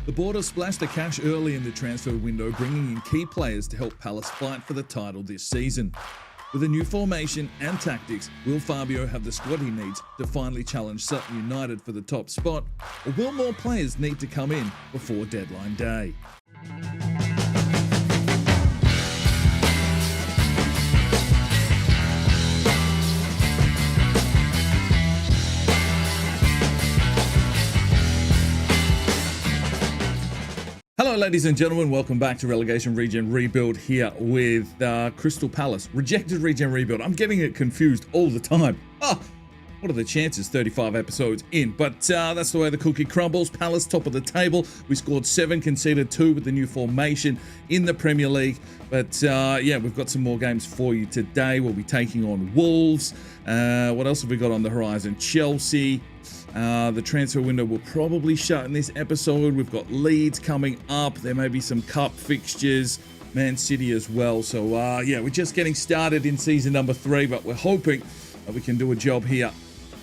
The Border splashed the cash early in the transfer window, bringing in key players to help Palace fight for the title this season. With a new formation and tactics, will Fabio have the squad he needs to finally challenge Sutton United for the top spot, or will more players need to come in before deadline day? Hello ladies and gentlemen, welcome back to Relegation Regen Rebuild here with Crystal Palace. Rejected Regen Rebuild. I'm getting it confused all the time. Oh, what are the chances? 35 episodes in, but that's the way the cookie crumbles. Palace top of the table. We scored 7, conceded 2 with the new formation in the Premier League. But yeah, we've got some more games for you today. We'll be taking on Wolves. What else have we got on the horizon? Chelsea. The transfer window will probably shut in this episode. We've got Leeds coming up. There may be some cup fixtures, Man City as well. So yeah, we're just getting started in season number 3, but we're hoping that we can do a job here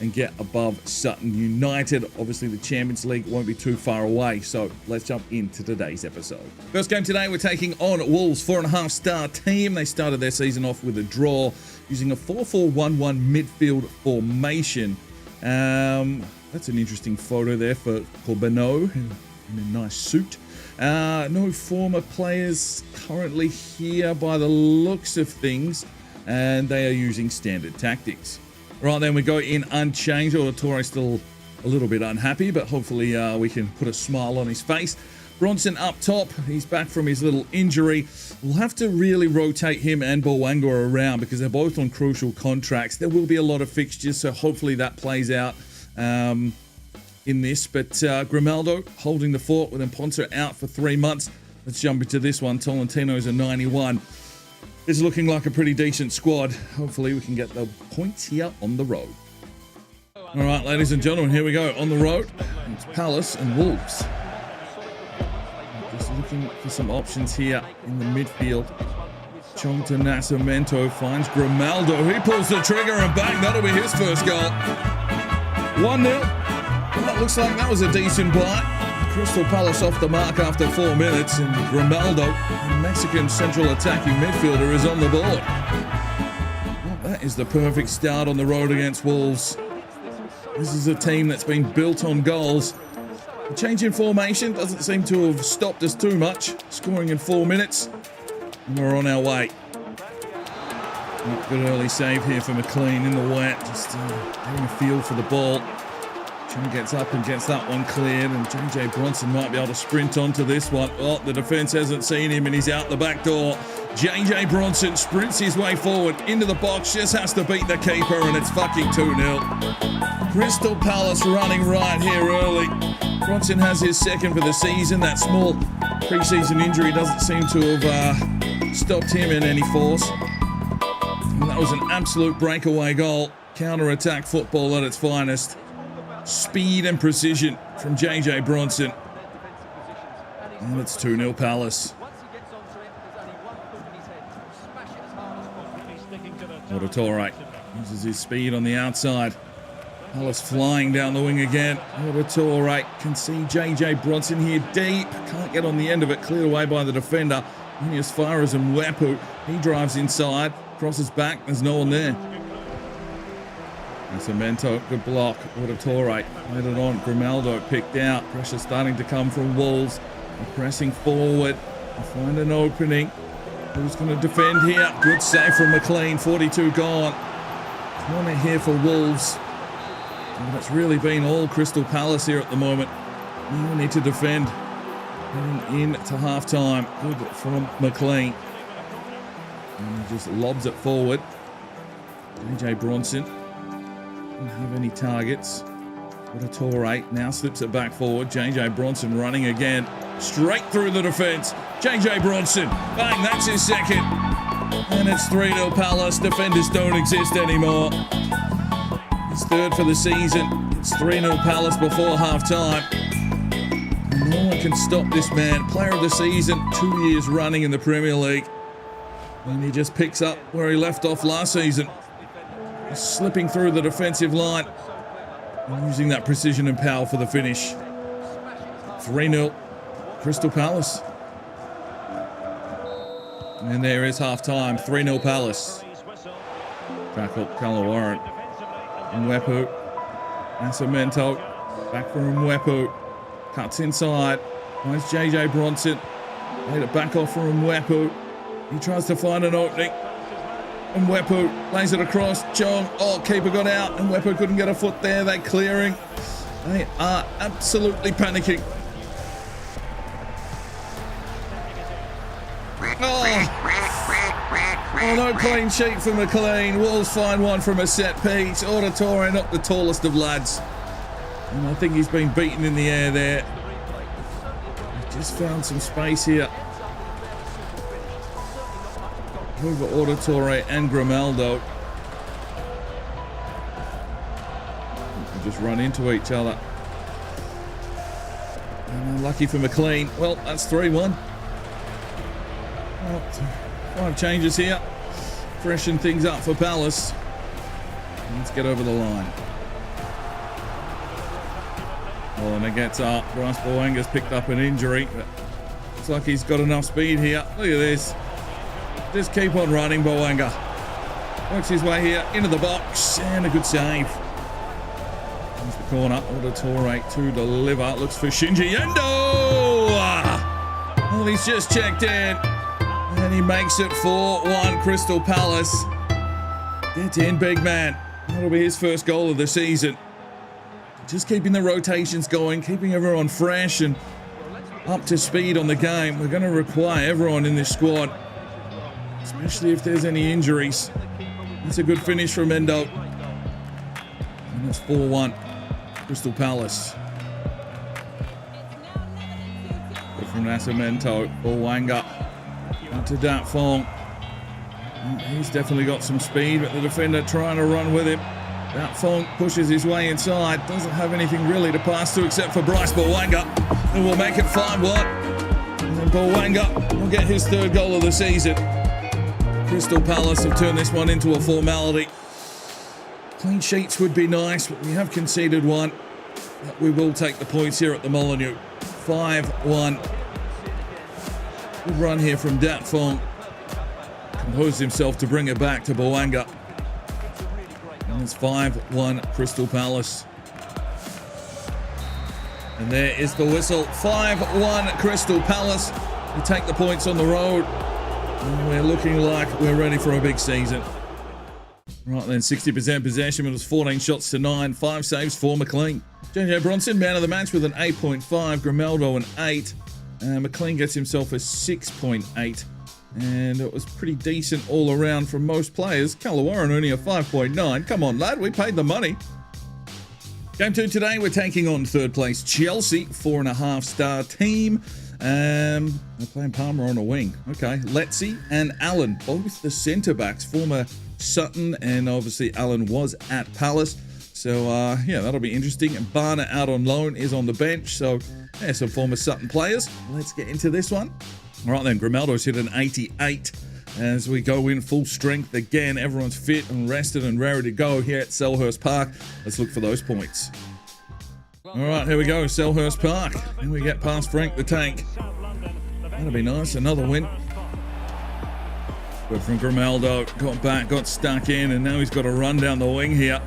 and get above Sutton United. Obviously, the Champions League won't be too far away, so let's jump into today's episode. First game today, we're taking on Wolves, 4.5-star team. They started their season off with a draw using a 4-4-1-1 midfield formation. That's an interesting photo there for Beno in a nice suit. No former players currently here by the looks of things, and they are using standard tactics. Right, then we go in unchanged. Torre still a little bit unhappy, but hopefully we can put a smile on his face. Bronson up top, he's back from his little injury. We'll have to really rotate him and Boanga around because they're both on crucial contracts. There will be a lot of fixtures, so hopefully that plays out in this. But Grimaldo holding the fort with Imponsa out for 3 months. Let's jump into this one. Tolentino's a 91. It's looking like a pretty decent squad. Hopefully we can get the points here on the road. All right, ladies and gentlemen, here we go. On the road, it's Palace and Wolves. Just looking for some options here in the midfield. Chongta Nascimento finds Grimaldo. He pulls the trigger and bang, that'll be his first goal. 1-0. Well, that looks like that was a decent bite. Crystal Palace off the mark after 4 minutes, and Grimaldo, the Mexican central attacking midfielder, is on the board. Well, that is the perfect start on the road against Wolves. This is a team that's been built on goals. The change in formation doesn't seem to have stopped us too much. Scoring in 4 minutes, and we're on our way. Good early save here for McLean in the wet, just getting a feel for the ball. Chung gets up and gets that one cleared, and JJ Bronson might be able to sprint onto this one. Oh, the defence hasn't seen him, and he's out the back door. JJ Bronson sprints his way forward into the box, just has to beat the keeper, and it's fucking 2-0. Crystal Palace running right here early. Bronson has his second for the season. That small pre-season injury doesn't seem to have stopped him in any force. And that was an absolute breakaway goal. Counter-attack football at its finest. Speed and precision from JJ Bronson. And it's 2-0 Palace. Torre uses his speed on the outside. Palace flying down the wing again. Torre can see JJ Bronson here deep. Can't get on the end of it. Cleared away by the defender. Only as far as Mwepu. He drives inside. Crosses back. There's no one there. Cemento, good block. Torre laid it on. Grimaldo picked out. Pressure starting to come from Wolves. They're pressing forward. They find an opening. Who's going to defend here? Good save from McLean. 42 gone. Corner here for Wolves. And it's really been all Crystal Palace here at the moment. We need to defend. Heading in to half-time. Good from McLean. And he just lobs it forward. JJ Bronson. Didn't have any targets. Torre now slips it back forward. JJ Bronson running again. Straight through the defence. JJ Bronson. Bang, that's his second. And it's 3-0 Palace. Defenders don't exist anymore. His third for the season. It's 3-0 Palace before half-time. No one can stop this man. Player of the season, 2 years running in the Premier League. And he just picks up where he left off last season. Slipping through the defensive line and using that precision and power for the finish. 3-0. Crystal Palace. And there is half-time. 3-0 Palace. Tackle Calawaran. Mwepu. Nascimento. Back from Mwepu. Cuts inside. Finds JJ Bronson. Made it back off from Mwepu. He tries to find an opening. Mwepu lays it across. Chong. Oh, keeper got out. And Mwepu couldn't get a foot there. They're clearing. They are absolutely panicking. Oh, no clean sheet for McLean. Wolves find one from a set piece. Auditore, not the tallest of lads. And I think he's been beaten in the air there. Just found some space here. Over Auditore and Grimaldo. They just run into each other. And unlucky for McLean. Well, that's 3-1. Well, 5 changes here. Freshen things up for Palace. Let's get over the line. Well, and it gets up. Bryce Bowanga's picked up an injury, but looks like he's got enough speed here. Look at this. Just keep on running, Boanga. Works his way here into the box, and a good save. Comes the corner. Auditore to deliver. Looks for Shinji Endo. Well, he's just checked in. And he makes it 4-1 Crystal Palace. Get in, big man. That'll be his first goal of the season. Just keeping the rotations going, keeping everyone fresh and up to speed on the game. We're going to require everyone in this squad, especially if there's any injuries. That's a good finish from Endo. And it's 4-1 Crystal Palace. Good from Nascimento. Boanga. Out to Dat Fong. He's definitely got some speed, but the defender trying to run with him. Dat Fong pushes his way inside. Doesn't have anything really to pass to except for Bryce Boanga. And we'll make it 5-1. And then Boanga will get his 3rd goal of the season. Crystal Palace have turned this one into a formality. Clean sheets would be nice, but we have conceded one. But we will take the points here at the Molineux. 5-1. Good run here from Dat Fong. Composed himself to bring it back to Boanga. And it's 5-1 Crystal Palace. And there is the whistle. 5-1 Crystal Palace. We take the points on the road. And we're looking like we're ready for a big season. Right then, 60% possession. It was 14 shots to 9. 5 saves for McLean. JJ Bronson, man of the match with an 8.5. Grimaldo an 8. McLean gets himself a 6.8, and it was pretty decent all around from most players. Calawaran only a 5.9. Come on, lad, we paid the money. Game 2 today, we're taking on 3rd place Chelsea, 4.5-star team. They're playing Palmer on a wing. Okay, Letzi and Allen, both the centre-backs, former Sutton, and obviously Allen was at Palace. So, yeah, that'll be interesting. Barner out on loan is on the bench, so yeah, some former Sutton players. Let's get into this one. All right then, Grimaldo's hit an 88 as we go in full strength again. Everyone's fit and rested and ready to go here at Selhurst Park. Let's look for those points. All right, here we go, Selhurst Park. And we get past Frank the Tank. That'll be nice, another win. Good from Grimaldo, got back, got stuck in, and now he's got a run down the wing here.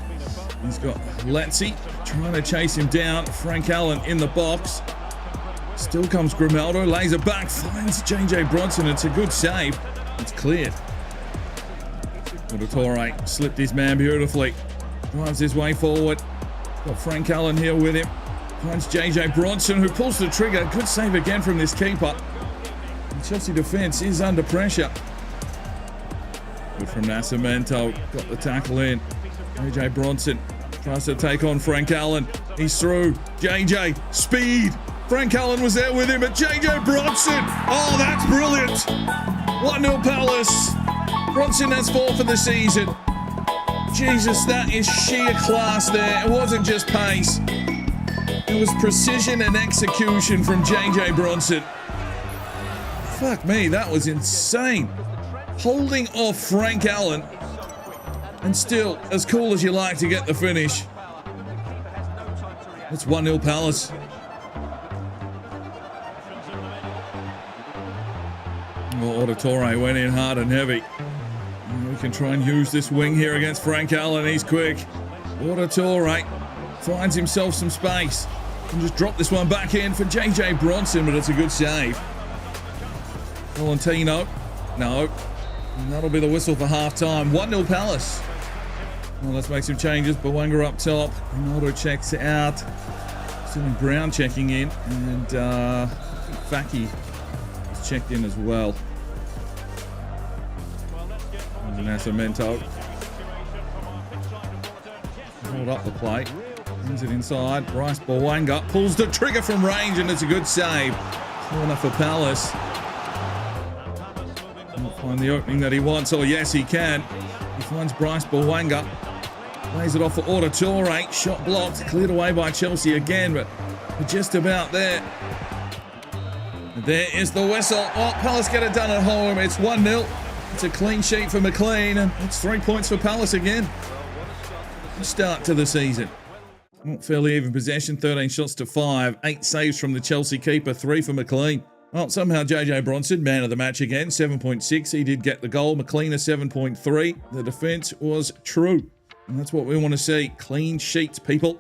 He's got Letzi trying to chase him down. Frank Allen in the box. Still comes Grimaldo, lays it back, finds JJ Bronson. It's a good save. It's cleared. Auditore slipped his man beautifully. Drives his way forward. Got Frank Allen here with him. Finds JJ Bronson, who pulls the trigger. Good save again from this keeper. The Chelsea defence is under pressure. Good from Nascimento. Got the tackle in. JJ Bronson tries to take on Frank Allen. He's through. JJ, speed. Frank Allen was there with him, but JJ Bronson. Oh, that's brilliant. 1-0 Palace. Bronson has 4 for the season. Jesus, that is sheer class there. It wasn't just pace. It was precision and execution from JJ Bronson. Fuck me, that was insane. Holding off Frank Allen. And still, as cool as you like to get the finish. It's 1-0 Palace. Well, Auditore went in hard and heavy. And we can try and use this wing here against Frank Allen. He's quick. Auditore finds himself some space. And just drop this one back in for JJ Bronson, but it's a good save. Valentino. No. And that'll be the whistle for half-time. 1-0 Palace. Well, let's make some changes. Bawanga up top. Ronaldo checks out. Sterling Brown checking in. And Faki is checked in as well. Nascimento. Hold up the plate. Brings it inside. Bryce Bawanga pulls the trigger from range, and it's a good save. Corner for Palace. Can't find the opening that he wants. Oh, yes, he can. He finds Bryce Bawanga. Plays it off for Auditore. Shot blocked. Cleared away by Chelsea again, but we're just about there. There is the whistle. Oh, Palace get it done at home. It's 1-0. It's a clean sheet for McLean, and it's 3 points for Palace again. Good start to the season. Fairly even possession, 13 shots to 5. 8 saves from the Chelsea keeper, 3 for McLean. Well, somehow JJ Bronson, man of the match again, 7.6. He did get the goal. McLean a 7.3. The defence was true. And that's what we want to see. Clean sheets, people.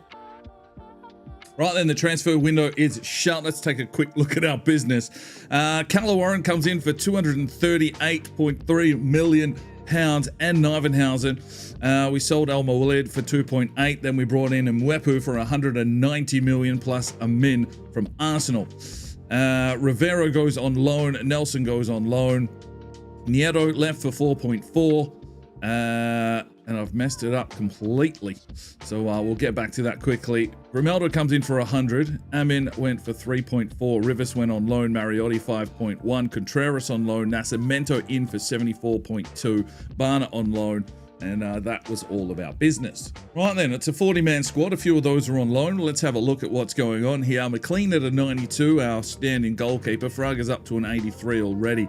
Right then, the transfer window is shut. Let's take a quick look at our business. Warren comes in for £238.3 million and Nivenhausen. We sold El Mawalid for 2.8. Then we brought in Mwepu for 190 million plus a min from Arsenal. Rivero goes on loan. Nelson goes on loan. Nieto left for 4.4. And I've messed it up completely. So we'll get back to that quickly. Grimaldo comes in for 100. Amin went for 3.4. Rivas went on loan. Mariotti 5.1. Contreras on loan. Nascimento in for 74.2. Barner on loan. And that was all of our business. Right then, it's a 40-man squad. A few of those are on loan. Let's have a look at what's going on here. McLean at a 92, our standing goalkeeper. Fraga's up to an 83 already.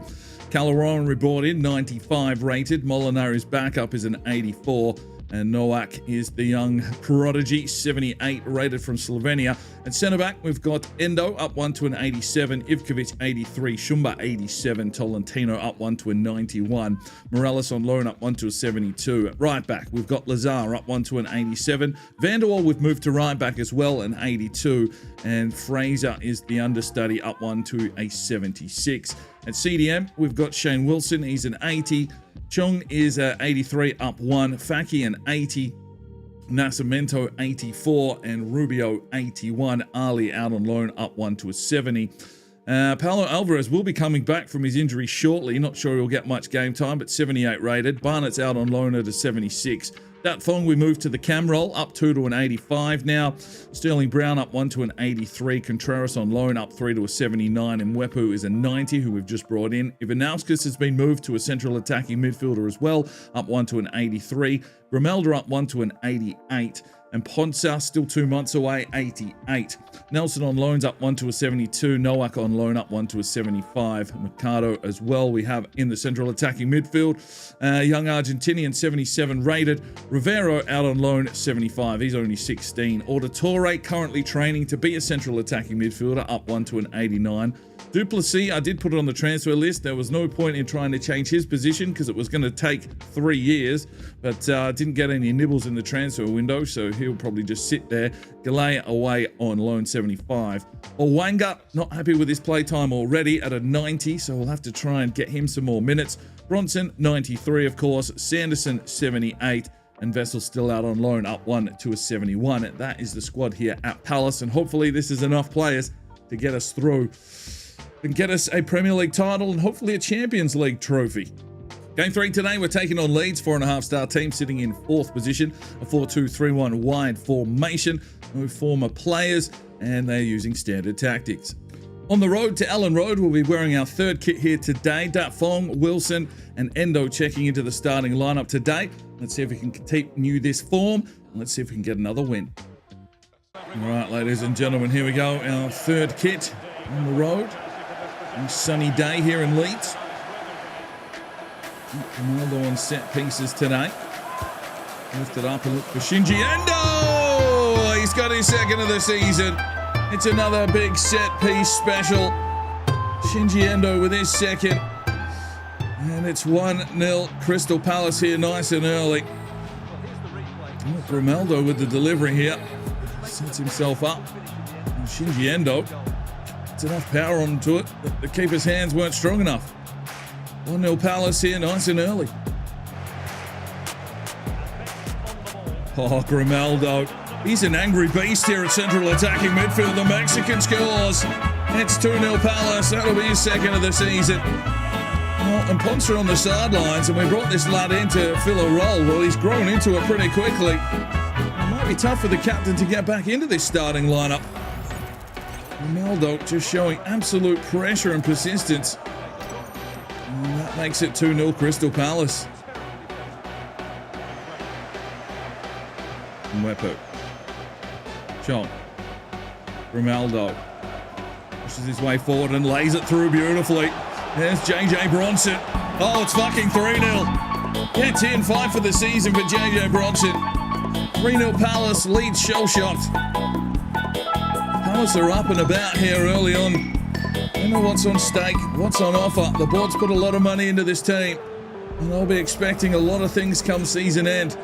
Calaron we brought in, 95 rated. Molinari's backup is an 84. And Nowak is the young prodigy, 78 rated from Slovenia. At centre-back, we've got Endo up 1 to an 87. Ivkovic, 83. Shumba, 87. Tolentino up 1 to a 91. Morales on loan up 1 to a 72. At right-back, we've got Lazar up 1 to an 87. Vanderwall, we've moved to right-back as well, an 82. And Fraser is the understudy, up 1 to a 76. At CDM, we've got Shane Wilson. He's an 80. Chung is 83, up 1. Faki an 80. Nascimento 84 and Rubio 81. Ali out on loan, up 1 to a 70. Paulo Alvarez will be coming back from his injury shortly. Not sure he'll get much game time, but 78 rated. Barnett's out on loan at a 76. That Fong, we moved to the cam roll, up 2 to an 85 now. Sterling Brown up 1 to an 83. Contreras on loan, up 3 to a 79. And Mwepu is a 90, who we've just brought in. Ivanauskas has been moved to a central attacking midfielder as well, up 1 to an 83. Grimelda up 1 to an 88. And Ponsa, still 2 months away, 88. Nelson on loans up 1 to a 72. Nowak on loan up 1 to a 75. Mercado as well we have in the central attacking midfield. Young Argentinian, 77 rated. Rivero out on loan, 75. He's only 16. Auditore currently training to be a central attacking midfielder, up 1 to an 89. Duplessis, I did put it on the transfer list. There was no point in trying to change his position because it was going to take 3 years, but didn't get any nibbles in the transfer window, so he'll probably just sit there. Galea away on loan, 75. Owanga, not happy with his play time already at a 90, so we'll have to try and get him some more minutes. Bronson, 93, of course. Sanderson, 78. And Vessel still out on loan, up 1 to a 71. And that is the squad here at Palace, and hopefully this is enough players to get us through and get us a Premier League title and hopefully a Champions League trophy. Game 3 today, we're taking on Leeds, 4.5-star team sitting in 4th position, a 4-2-3-1 wide formation. No former players, and they're using standard tactics. On the road to Ellen Road, we'll be wearing our 3rd kit here today. Dat Fong, Wilson, and Endo checking into the starting lineup today. Let's see if we can continue this form, and let's see if we can get another win. All right, ladies and gentlemen, here we go. Our 3rd kit on the road. A sunny day here in Leeds. Ronaldo on set pieces today. Lift it up and look for Shinji Endo! He's got his 2nd of the season. It's another big set piece special. Shinji Endo with his 2nd. And it's 1-0 Crystal Palace here, nice and early. Oh, Grimaldo with the delivery here. Sets himself up. And Shinji Endo. It's enough power onto it, but the keeper's hands weren't strong enough. 1-0 Palace here, nice and early. Oh, Grimaldo. He's an angry beast here at central attacking midfield. The Mexican scores. It's 2-0 Palace. That'll be his second of the season. Well, and Ponce on the sidelines, and we brought this lad in to fill a role. Well, he's grown into it pretty quickly. It might be tough for the captain to get back into this starting lineup. Ronaldo just showing absolute pressure and persistence. And that makes it 2-0 Crystal Palace. Mwepu. Chong. Ronaldo pushes his way forward and lays it through beautifully. There's JJ Bronson. Oh, it's fucking 3-0. Gets in, 5 for the season for JJ Bronson. 3-0 Palace, leads shell-shocked. Palace are up and about here early on. Don't know what's on stake, what's on offer. The board's put a lot of money into this team, and they'll be expecting a lot of things come season end.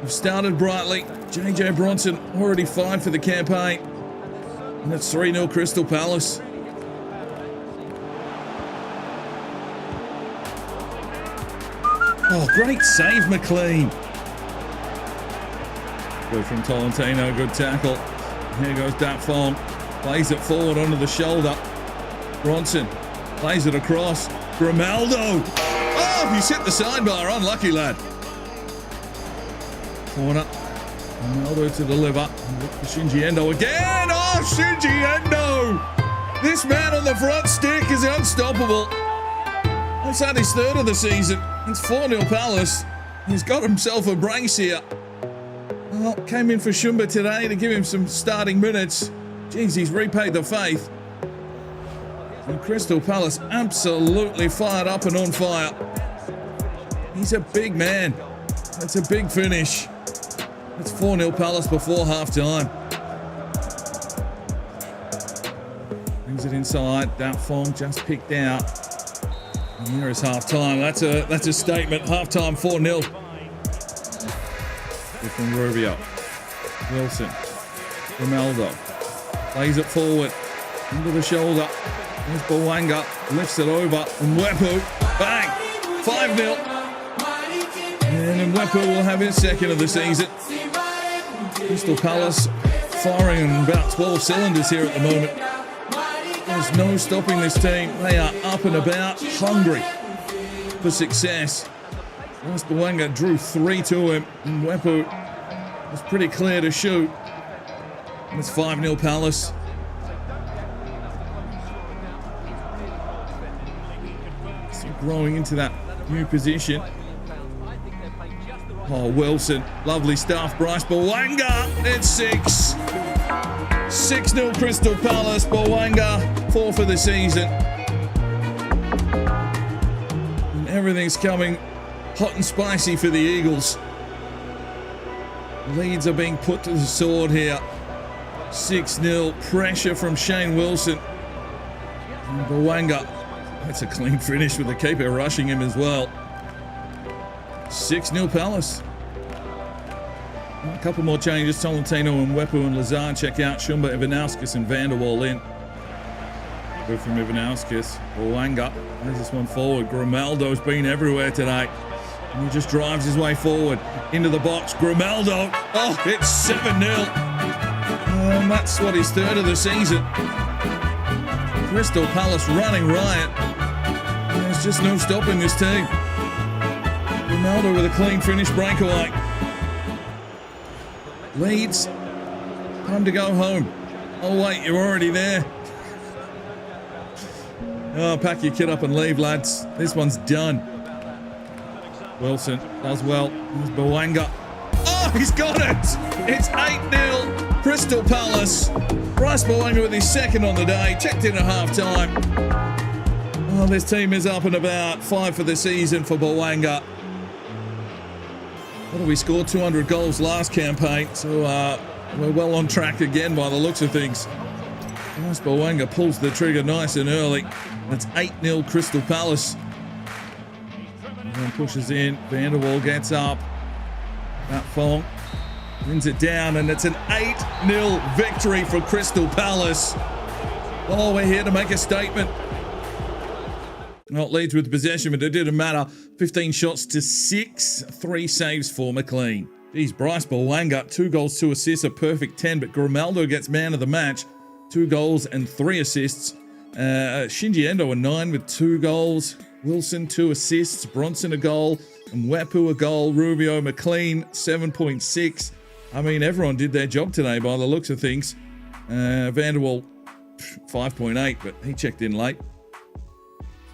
We've started brightly. JJ Bronson already 5 for the campaign. And it's 3-0 Crystal Palace. Oh, great save, McLean. Good from Tolentino, good tackle. Here goes Dat Fong. Plays it forward onto the shoulder. Bronson plays it across. Grimaldo. Oh, he's hit the sidebar. Unlucky lad. Corner. Grimaldo to deliver. Look for Shinji Endo again. Oh, Shinji Endo. This man on the front stick is unstoppable. It's had his 3rd of the season. It's 4-0 Palace. He's got himself a brace here. Well, came in for Shumba today to give him some starting minutes. Jeez, he's repaid the faith. And Crystal Palace absolutely fired up and on fire. He's a big man. That's a big finish. It's 4-0 Palace before half-time. Brings it inside. Dat Fong just picked out. And here is half-time. That's a statement. Half-time 4-0. From Rubio. Wilson. Ronaldo. Plays it forward. Into the shoulder. There's Bawanga. Lifts it over. And Mwepu. Bang! 5-0. And Mwepu will have his 2nd of the season. Crystal Palace firing on about 12 cylinders here at the moment. There's no stopping this team. They are up and about, hungry for success. Once Bawanga drew 3 to him, and Mwepu was pretty clear to shoot. And it's 5-0 Palace. Still growing into that new position. Oh, Wilson. Lovely stuff. Bryce Bawanga. It's 6. 6-0 Crystal Palace. Bawanga, 4 for the season. And everything's coming hot and spicy for the Eagles. Leads are being put to the sword here. 6-0. Pressure from Shane Wilson. And Bawanga. That's a clean finish with the keeper rushing him as well. 6-0 Palace. A couple more changes. Tolentino and Mwepu and Lazard check out. Shumba, Ivanauskas and Vanderwall in. Good from Ivanauskas. Bawanga plays this one forward. Grimaldo's been everywhere today. And he just drives his way forward into the box. Grimaldo. Oh, it's 7-0. And that's what his 3rd of the season. Crystal Palace running riot. And there's just no stopping this team. Grimaldo with a clean finish breakaway. Leeds, time to go home. Oh wait, you're already there. Oh, pack your kit up and leave, lads. This one's done. Wilson does well. There's Bawanga. Oh, he's got it! It's 8-0 Crystal Palace. Bryce Bawanga with his 2nd on the day. Checked in at half-time. Oh, this team is up and about. 5 for the season for Bawanga. What did we score? 200 goals last campaign, so we're well on track again by the looks of things. Nice Bawanga pulls the trigger nice and early. That's 8-0 Crystal Palace. And pushes in. Vanderwall gets up. That Fong wins it down, and it's an 8-0 victory for Crystal Palace. Oh, we're here to make a statement. Well, Leeds with possession, but it didn't matter. 15 shots to 6, 3 saves for McLean. Geez, Bryce Bawanga, 2 goals, 2 assists, a perfect 10, but Grimaldo gets man of the match, 2 goals and 3 assists. Shinji Endo a 9 with 2 goals. Wilson 2 assists. Bronson a goal. And Mwepu a goal. Rubio, McLean 7.6. I mean, everyone did their job today by the looks of things. Vanderwall 5.8, but he checked in late.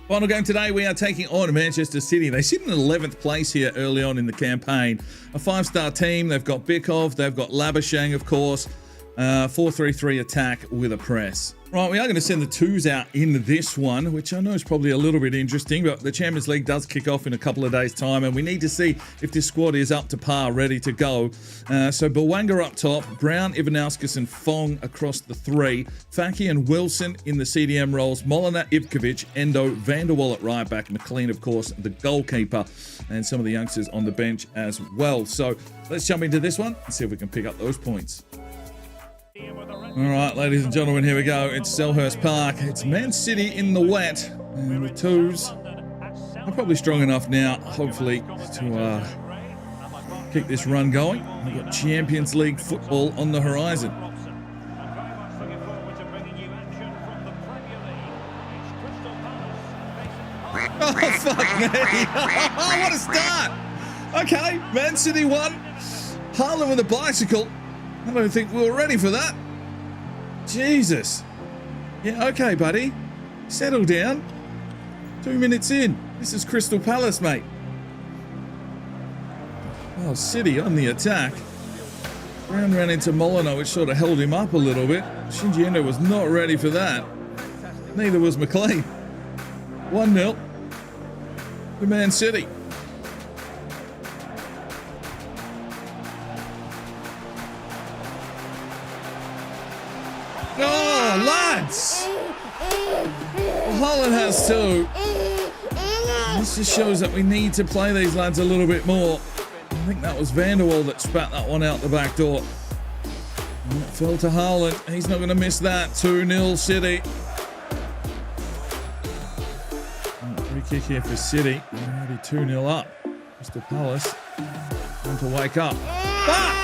Final game today, we are taking on Manchester City. They sit in 11th place here early on in the campaign. A 5-star team. They've got Bikov. They've got Labuschagne, of course. 4-3-3 attack with a press. Right, we are going to send the 2s out in this one, which I know is probably a little bit interesting, but the Champions League does kick off in a couple of days' time, and we need to see if this squad is up to par, ready to go. So Bawanga up top, Brown, Ivanauskas, and Fong across the 3. Faki and Wilson in the CDM roles, Molina, Ivkovic, Endo, Vanderwall at right back, McLean, of course, the goalkeeper, and some of the youngsters on the bench as well. So let's jump into this one and see if we can pick up those points. All right, ladies and gentlemen, here we go. It's Selhurst Park. It's Man City in the wet. And the 2s are probably strong enough now, hopefully, to keep this run going. We've got Champions League football on the horizon. Oh, fuck me. What a start. Okay, Man City won. Haaland with a bicycle. I don't think we were ready for that. Jesus. Yeah, okay, buddy. Settle down. 2 minutes in. This is Crystal Palace, mate. Oh, City on the attack. Brown ran into Molina, which sort of held him up a little bit. Shinji Endo was not ready for that. Neither was McLean. 1-0 to Man City. Oh, lads! Well, Haaland has 2. This just shows that we need to play these lads a little bit more. I think that was Vanderwall that spat that one out the back door. And it fell to Haaland. He's not going to miss that. 2-0 City. Free kick here for City. Already 2-0 up. Crystal Palace want to wake up. Ah!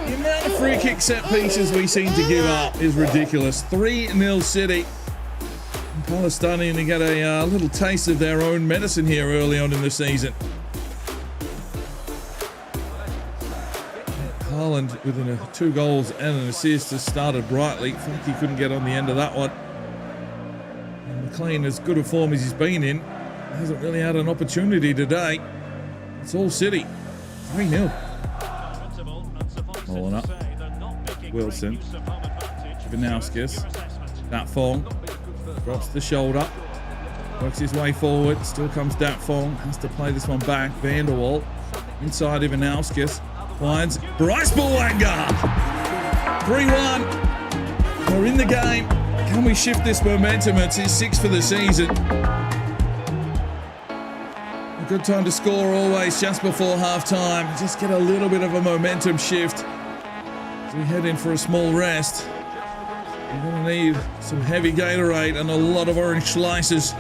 The amount of free kick set pieces we seem to give up is ridiculous. 3-0 City. And Palace starting to get a little taste of their own medicine here early on in the season. Haaland with 2 goals and an assist has started brightly. I think he couldn't get on the end of that one. And McLean, as good a form as he's been in, hasn't really had an opportunity today. It's all City. 3-0. Rolling up. Wilson. Ivanauskas. Dat Fong. Drops the shoulder. Works his way forward. Still comes Dat Fong. Has to play this one back. Vanderwall. Inside Ivanauskas. Finds Bryce Bawanga. 3-1. We're in the game. Can we shift this momentum? It's his 6th for the season. A good time to score always just before half-time. Just get a little bit of a momentum shift. As we head in for a small rest. We're going to need some heavy Gatorade and a lot of orange slices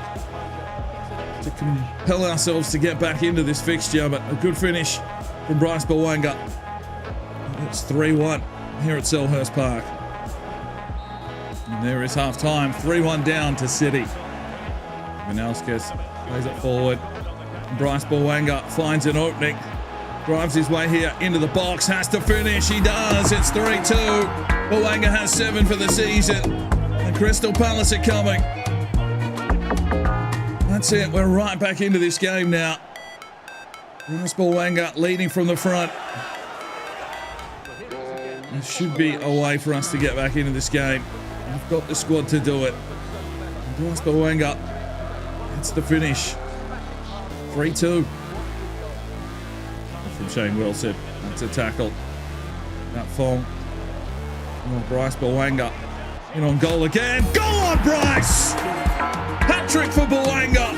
to compel ourselves to get back into this fixture. But a good finish from Bryce Bawanga. It's 3-1 here at Selhurst Park. And there is half-time. 3-1 down to City. Ivanauskas plays it forward. Bryce Bawanga finds an opening. Drives his way here into the box. Has to finish. He does. It's 3-2. Bawanga has 7 for the season. And Crystal Palace are coming. That's it. We're right back into this game now. Bryce Bawanga leading from the front. There should be a way for us to get back into this game. We've got the squad to do it. Bryce Bawanga. That's the finish. 3-2. From Shane Wilson. That's a tackle. That Fong. Oh, Bryce Bawanga. In on goal again. Go on, Bryce! Hat-trick for Bawanga.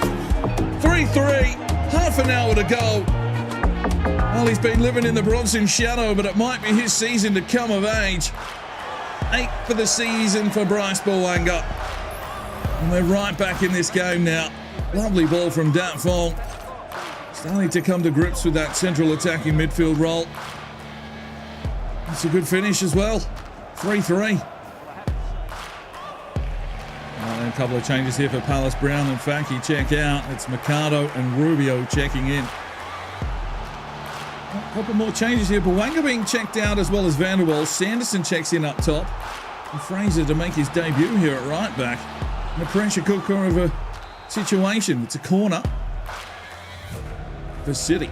half an hour to go. Well, he's been living in the Bronson shadow, but it might be his season to come of age. 8 for the season for Bryce Bawanga. And we're right back in this game now. Lovely ball from Dat Fong. Starting to come to grips with that central attacking midfield role. It's a good finish as well. 3-3. And a couple of changes here for Palace. Brown and Faki check out. It's Mercado and Rubio checking in. A couple more changes here. Bawanga being checked out as well as Vanderwall. Sanderson checks in up top. And Fraser to make his debut here at right back. And a pressure cooker of a situation. It's a corner for City.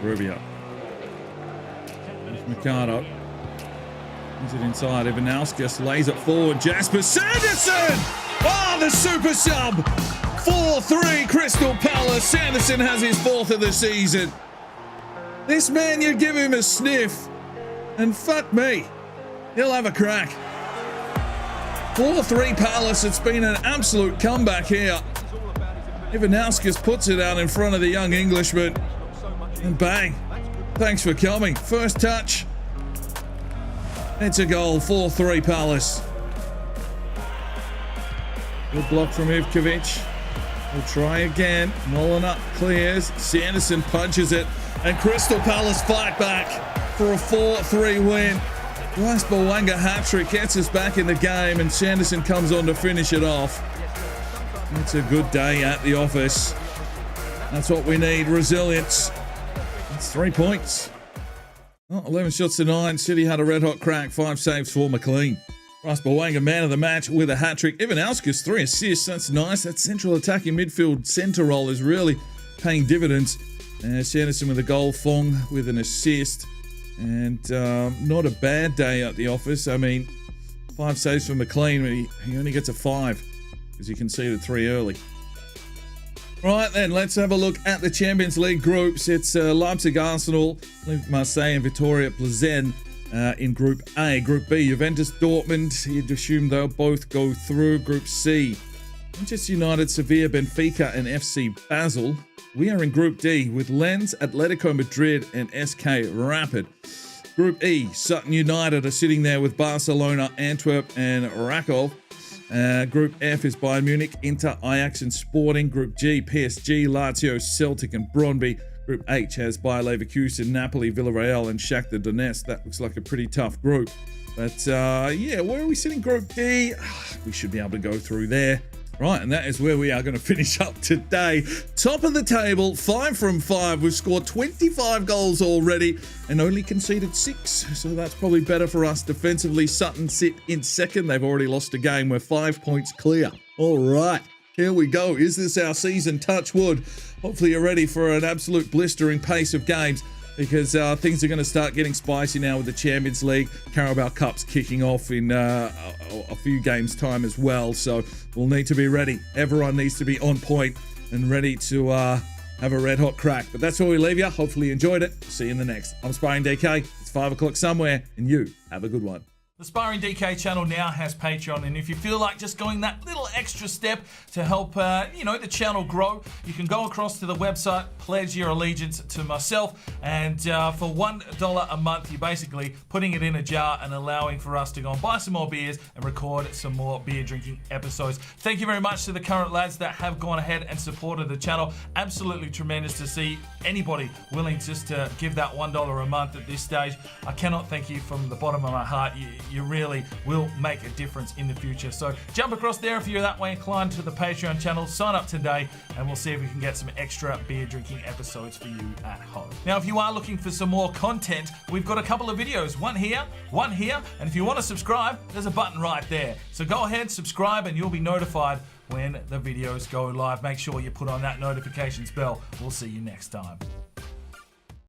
Rubio. Mercado. Is it inside? Ivanauskas lays it forward. Jasper Sanderson! Oh, the super sub! 4-3 Crystal Palace. Sanderson has his 4th of the season. This man, you give him a sniff, and fuck me, he'll have a crack. 4-3 Palace. It's been an absolute comeback here. Ivanauskas puts it out in front of the young Englishman. And bang. Thanks for coming. First touch. It's a goal. 4-3 Palace. Good block from Ivkovic. We'll try again. Molina clears. Sanderson punches it. And Crystal Palace fight back for a 4-3 win. Bryce Bawanga hat-trick gets us back in the game, and Sanderson comes on to finish it off. It's a good day at the office. That's what we need. Resilience. It's 3 points. Oh, 11 shots to 9. City had a red-hot crack. 5 saves for McLean. Bryce Bawanga, man of the match with a hat-trick. Ivanauskas, 3 assists. That's nice. That central attacking midfield centre role is really paying dividends. Sanderson with a goal. Fong with an assist. And not a bad day at the office. I mean, 5 saves for McLean, but he only gets a 5 because he conceded 3 early. Right then, let's have a look at the Champions League groups. It's Leipzig, Arsenal, Marseille and Vittoria Plzen in Group A. Group B, Juventus, Dortmund. You'd assume they'll both go through. Group C, Manchester United, Sevilla, Benfica and FC Basel. We are in Group D with Lens, Atletico Madrid and SK Rapid. Group E, Sutton United are sitting there with Barcelona, Antwerp and Rakov. Group F is Bayern Munich, Inter, Ajax and Sporting. Group G, PSG, Lazio, Celtic and Brøndby. Group H has Bayer Leverkusen, Napoli, Villarreal and Shakhtar Donetsk. That looks like a pretty tough group. But yeah, where are we sitting? Group D? We should be able to go through there. Right, and that is where we are going to finish up today. Top of the table, 5 from 5. We've scored 25 goals already and only conceded 6. So that's probably better for us defensively. Sutton sit in second. They've already lost a game. We're 5 points clear. All right, here we go. Is this our season? Touch wood. Hopefully you're ready for an absolute blistering pace of games, because things are going to start getting spicy now with the Champions League. Carabao Cup's kicking off in a few games' time as well, so we'll need to be ready. Everyone needs to be on point and ready to have a red-hot crack. But that's where we leave you. Hopefully you enjoyed it. See you in the next. I'm Sparring DK. It's 5 o'clock somewhere, and you have a good one. The Sparring DK channel now has Patreon, and if you feel like just going that little extra step to help, the channel grow, you can go across to the website, pledge your allegiance to myself, and for $1 a month, you're basically putting it in a jar and allowing for us to go and buy some more beers and record some more beer drinking episodes. Thank you very much to the current lads that have gone ahead and supported the channel. Absolutely tremendous to see anybody willing just to give that $1 a month at this stage. I cannot thank you from the bottom of my heart. You really will make a difference in the future. So jump across there if you're that way inclined to the Patreon channel. Sign up today and we'll see if we can get some extra beer drinking episodes for you at home. Now, if you are looking for some more content, we've got a couple of videos. One here, and if you want to subscribe, there's a button right there. So go ahead, subscribe, and you'll be notified when the videos go live. Make sure you put on that notifications bell. We'll see you next time.